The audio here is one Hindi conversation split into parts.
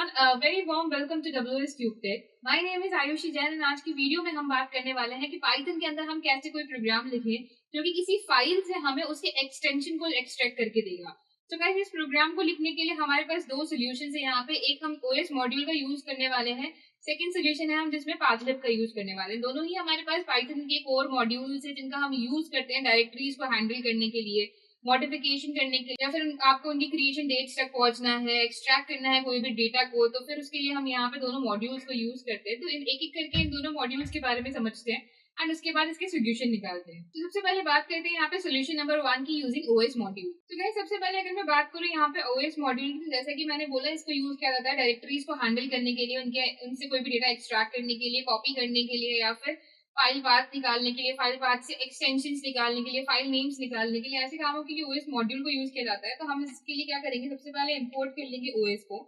everyone, a very warm welcome to WS Tube Tech. My name is Ayushi Jain and आज की वीडियो में हम बात करने वाले हैं कि पाइथन के अंदर हम कैसे कोई प्रोग्राम लिखें जो कि किसी फाइल से हमें उसके एक्सटेंशन को एक्सट्रैक्ट करके देगा। तो गाइस इस प्रोग्राम को लिखने के लिए हमारे पास दो सोल्यूशन है यहाँ पे। एक हम OS मॉड्यूल का यूज करने वाले हैं, सेकंड सोल्यूशन है हम जिसमें पाथलिब का यूज करने वाले हैं। दोनों ही हमारे पास पाइथन के कोर मॉड्यूल्स है जिनका हम यूज करते हैं डायरेक्टरीज को हैंडल करने के लिए, मॉडिफिकेशन करने के लिए, या फिर आपको उनकी क्रिएशन डेट्स तक पहुंचना है, एक्सट्रैक्ट करना है कोई भी डेटा को, तो फिर उसके लिए हम यहाँ पे दोनों मॉड्यूल्स को यूज करते हैं। तो एक एक करके इन दोनों मॉड्यूल्स के बारे में समझते हैं एंड उसके बाद इसके सोल्यूशन निकालते हैं। तो सबसे पहले बात करते हैं यहाँ पे सोल्यूशन नंबर 1 की यूजिंग OS मॉड्यूल। तो गाइस सबसे पहले अगर मैं बात करूँ यहाँ पे OS मॉड्यूल की, जैसा कि मैंने बोला इसको यूज किया जाता है डायरेक्टरीज को हैंडल करने के लिए, उनसे कोई भी डेटा एक्सट्रैक्ट करने के लिए, कॉपी करने के लिए, या फिर फाइल पाथ निकालने के लिए, फाइल पाथ से एक्सटेंशंस निकालने के लिए, फाइल नेम्स निकालने के लिए, ऐसे कामों के लिए OS मॉड्यूल को यूज किया जाता है। तो हम इसके लिए क्या करेंगे, सबसे पहले इंपोर्ट कर लेंगे OS को।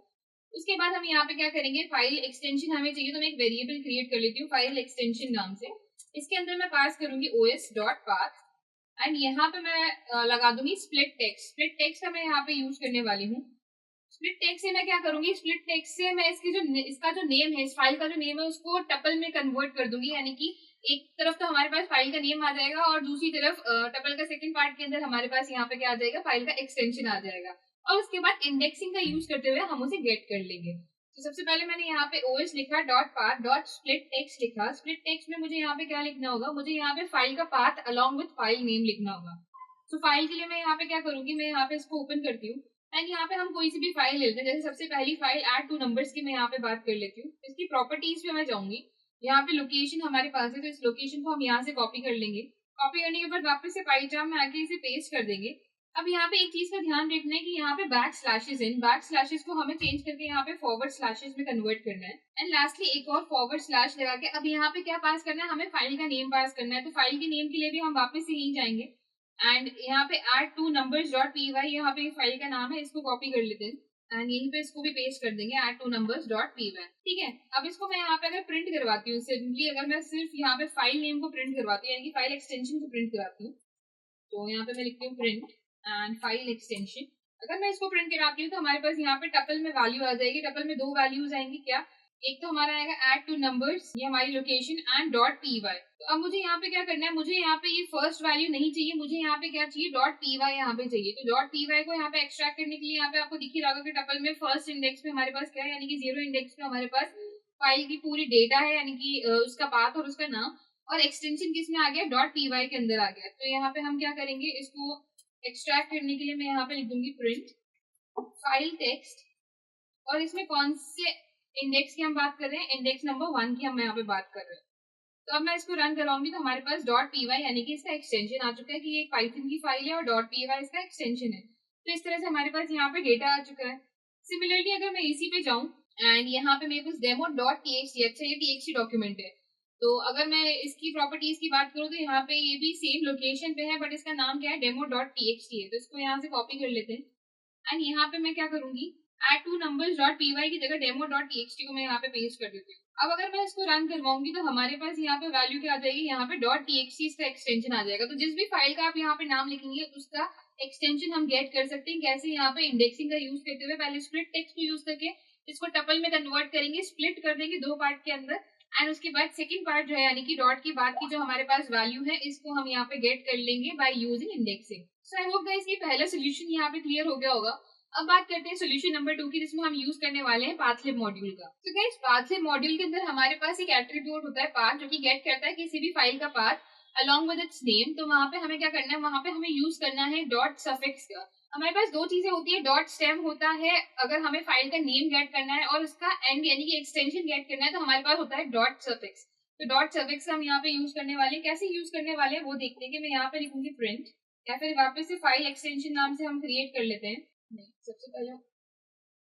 उसके बाद हम यहाँ पे क्या करेंगे, फाइल एक्सटेंशन हमें चाहिए तो मैं एक वेरिएबल क्रिएट कर लेती हूँ फाइल एक्सटेंशन नाम से। इसके अंदर मैं पास करूंगी os.path एंड यहाँ पे मैं लगा दूंगी स्प्लिट टेक्स्ट। स्प्लिट टेक्स्ट का मैं यहाँ पे यूज करने वाली हूँ। स्प्लिट टेक्स्ट से मैं क्या करूंगी, स्प्लिट टेक्स्ट से मैं इसका जो नेम है, इस फाइल का जो नेम है उसको टपल में कन्वर्ट कर दूंगी। यानी कि एक तरफ तो हमारे पास फाइल का नेम आ जाएगा और दूसरी तरफ टपल का सेकंड पार्ट के अंदर हमारे पास यहाँ पे क्या आ जाएगा, फाइल का एक्सटेंशन आ जाएगा। और उसके बाद इंडेक्सिंग का यूज करते हुए हम उसे गेट कर लेंगे। तो सबसे पहले मैंने यहाँ पे OS लिखा .path.splitText लिखा। स्प्लिट टेक्स्ट में मुझे यहाँ पे क्या लिखना होगा, मुझे यहाँ पे फाइल का path along with file name लिखना होगा। तो फाइल के लिए मैं यहाँ पे क्या करूंगी, मैं यहाँ पे इसको ओपन करती हूँ एंड यहाँ पे हम कोई सी भी फाइल लेते हैं। जैसे सबसे पहली फाइल ऐड टू नंबर्स की मैं यहाँ पे बात कर लेती हूँ। इसकी प्रॉपर्टीज पे मैं जाऊंगी, यहाँ पे लोकेशन हमारे पास है तो इस लोकेशन को हम यहाँ से कॉपी कर लेंगे। कॉपी करने के बाद वापस से पाइथन में आके इसे पेस्ट कर देंगे। अब यहाँ पे एक चीज का ध्यान रखना है कि यहाँ पे back slashes in back slashes को हमें चेंज करके यहाँ पे फॉरवर्ड स्लैशेस में कन्वर्ट करना है। एंड लास्टली एक और फॉरवर्ड स्लैश लगा के अब यहाँ पे क्या पास करना है, हमें फाइल का नेम पास करना है। तो फाइल के नेम के लिए भी हम वापस से यहीं जाएंगे एंड यहाँ पे add to numbers.py, यहाँ पे फाइल का नाम है, इसको कॉपी कर लेते हैं एंड यहीं पे इसको भी पेस्ट कर देंगे add to numbers.py। ठीक है, अब इसको मैं यहाँ पे अगर प्रिंट करवाती हूँ, सिंपली अगर मैं सिर्फ यहाँ पे फाइल नेम को प्रिंट करवाती हूँ, यानी कि फाइल एक्सटेंशन को प्रिंट कराती हूँ, तो यहाँ पे मैं लिखती हूँ प्रिंट एंड फाइल एक्सटेंशन। अगर मैं इसको प्रिंट कराती हूँ तो हमारे पास यहाँ पे टपल में वैल्यू आ जाएगी। टपल में दो वैल्यूज आएंगी, क्या, एक तो हमारा आएगा add to numbers, ये हमारी लोकेशन एंड .py। तो अब मुझे यहाँ पे क्या करना है, मुझे यहाँ पे ये फर्स्ट वैल्यू नहीं चाहिए, मुझे यहाँ पे क्या चाहिए, .py यहाँ पे चाहिए। तो .py को यहाँ पे एक्सट्रैक्ट करने के लिए यहाँ पे आपको दिख ही रहा होगा कि टपल में फर्स्ट इंडेक्स पे हमारे पास क्या है, यानी कि 0 इंडेक्स पे हमारे पास फाइल की पूरी डेटा है, यानी कि उसका पाथ और उसका नाम, और एक्सटेंशन किस में आ गया, .py के अंदर आ गया। तो यहाँ पे हम क्या करेंगे, इसको एक्सट्रैक्ट करने के लिए मैं यहाँ पे लिख दूंगी प्रिंट फाइल टेक्स्ट, और इसमें कौन से इंडेक्स की हम बात कर रहे हैं, इंडेक्स नंबर 1 की हम यहाँ पे बात कर रहे हैं। तो अब मैं इसको रन कराऊंगी तो हमारे पास .py यानी कि इसका एक्सटेंशन आ चुका है कि ये पाइथन की फाइल है और .py इसका एक्सटेंशन है। तो इस तरह से हमारे पास यहाँ पे डेटा आ चुका है। सिमिलरली अगर मैं इसी पे जाऊं एंड यहाँ पे मेरे पास demo.txt, अच्छा ये txt डॉक्यूमेंट है, तो अगर मैं इसकी प्रॉपर्टीज की बात करूँ तो यहाँ पे ये भी सेम लोकेशन पे है बट इसका नाम क्या है, demo.txt है। तो इसको यहाँ से कॉपी कर लेते हैं एंड यहाँ पे मैं क्या करूंगी, add to numbers.py की जगह demo.txt को मैं यहाँ पे पेस्ट कर देती हूँ। अब अगर मैं इसको रन करवाऊंगी तो हमारे पास यहाँ पे वैल्यू क्या आ जाएगी, यहाँ पे .txt इसका एक्सटेंशन आ जाएगा। तो जिस भी फाइल का आप यहाँ पे नाम लिखेंगे उसका एक्सटेंशन हम गेट कर सकते हैं। कैसे, यहाँ पे इंडेक्सिंग का यूज करते हुए पहले स्प्लिट टेक्स्ट को यूज करके इसको टपल में कन्वर्ट करेंगे, स्प्लिट कर देंगे दो पार्ट के अंदर एंड उसके बाद सेकंड पार्ट जो है यानी कि डॉट के बाद की जो हमारे पास वैल्यू है इसको हम यहाँ पे गेट कर लेंगे by using indexing. So I hope guys ये पहला सोल्यूशन यहाँ पे क्लियर हो गया होगा। अब बात करते हैं सोल्यूशन नंबर 2 की, जिसमें हम यूज करने वाले हैं पाथलिब मॉड्यूल का। तो गाइस पाथलिब मॉड्यूल के अंदर हमारे पास एक एट्रीब्यूट होता है पाथ, जो कि गेट करता है किसी भी फाइल का path along with its name. तो वहां पे हमें क्या करना है, वहां पे हमें यूज करना है डॉट सफिक्स का। हमारे पास दो चीजें होती है, डॉट स्टेम होता है अगर हमें फाइल का नेम गेट करना है, और उसका एंड यानी कि एक्सटेंशन गेट करना है तो हमारे पास होता है डॉट सफिक्स। तो डॉट सफिक्स हम यहाँ पे यूज करने वाले हैं। कैसे यूज करने वाले हैं वो देखते हैं कि मैं यहाँ पे लिखूंगी प्रिंट, या फिर वापस से फाइल एक्सटेंशन नाम से हम क्रिएट कर लेते हैं। नहीं, सबसे पहले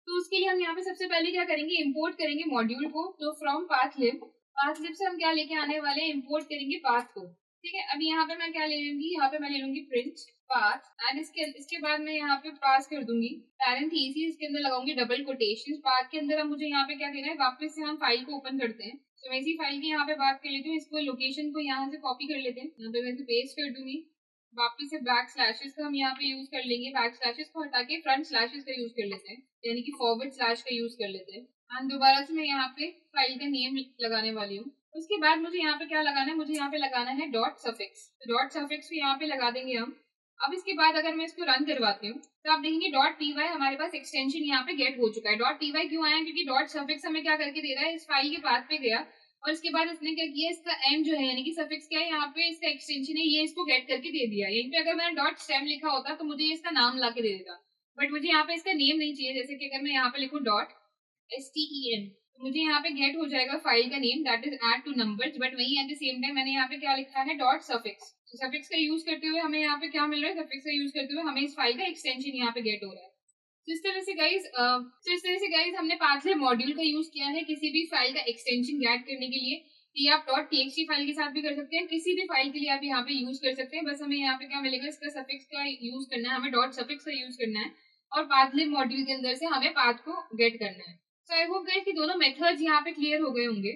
तो उसके लिए हम यहाँ पे सबसे पहले क्या करेंगे, इंपोर्ट करेंगे मॉड्यूल को। तो फ्रॉम पाथलिब से हम क्या लेके आने वाले हैं, इंपोर्ट करेंगे पाथ को। ठीक है, अब यहाँ पे मैं क्या ले लूंगी, यहाँ पे मैं ले लूंगी प्रिंट पाथ एंड इसके बाद मैं यहाँ पे पास कर दूंगी पैरेंथेसिस, इसके अंदर लगाऊंगी डबल कोटेशन। पाथ के अंदर अब मुझे यहाँ पे क्या देना है, वापस से हम फाइल को ओपन करते हैं। तो मैं इसी फाइल की यहाँ पे बात कर लेती हूँ, इसको लोकेशन को यहाँ से कॉपी कर लेते हैं, यहाँ पे मैं इसे पेस्ट कर दूंगी। वापस से बैक स्लैशेस का हम यहाँ पे यूज कर लेंगे, बैक स्लैशेस को हटा के फ्रंट स्लैशेस का यूज कर लेते हैं, यानी कि फॉरवर्ड स्लैश का यूज कर लेते हैं। एंड दोबारा से मैं यहाँ पे फाइल का नेम लगाने वाली हूँ। उसके बाद मुझे यहाँ पे क्या लगाना है, मुझे यहाँ पे लगाना है डॉट सफिक्स। तो डॉट सफिक्स भी यहाँ पे लगा देंगे हम। अब इसके बाद अगर मैं इसको रन करवाती हूँ तो आप देखेंगे डॉट पी वाई हमारे पास एक्सटेंशन यहाँ पे गेट हो चुका है। डॉट पी वाई क्यों आया, क्योंकि डॉट सफिक्स हमें क्या करके दे रहा है, इस फाइल के पाथ पे गया और इसके बाद इसने क्या किया, इसका एम जो है यानी कि सफिक्स क्या है, यहाँ पे इसका एक्सटेंशन है, ये इसको गेट करके दे दिया। यहीं पे अगर मैंने डॉट स्टेम लिखा होता तो मुझे इसका नाम ला के दे देता, बट मुझे यहाँ पे इसका नेम नहीं चाहिए। जैसे कि अगर मैं यहाँ पे लिखूँ डॉट STEM, तो मुझे यहाँ पे गेट हो जाएगा फाइल का name, that is add two numbers, but वही एट द सेम टाइम मैंने यहाँ पे क्या लिखा है, डॉट सफिक्स। तो सफिक्स का यूज करते हुए हमें यहाँ पे क्या मिल रहा है, सफिक्स का यूज करते हुए हमें इस फाइल का एक्सटेंशन यहाँ पे गेट हो रहा है। तो इस तरह से गाइज हमने पाथवे मॉड्यूल का यूज किया है किसी भी फाइल का एक्सटेंशन गेट करने के लिए। ये आप डॉट TXT फाइल के साथ भी कर सकते हैं, किसी भी फाइल के लिए आप यहाँ पे यूज कर सकते हैं। बस हमें यहाँ पे क्या मिलेगा, इसका सफिक्स का यूज करना है, हमें डॉट सफिक्स का यूज करना है और पाथलिब मॉड्यूल के अंदर से हमें पाथ को गेट करना है। सो आई होप गाइस कि दोनों मेथड्स यहाँ पे क्लियर हो गए होंगे।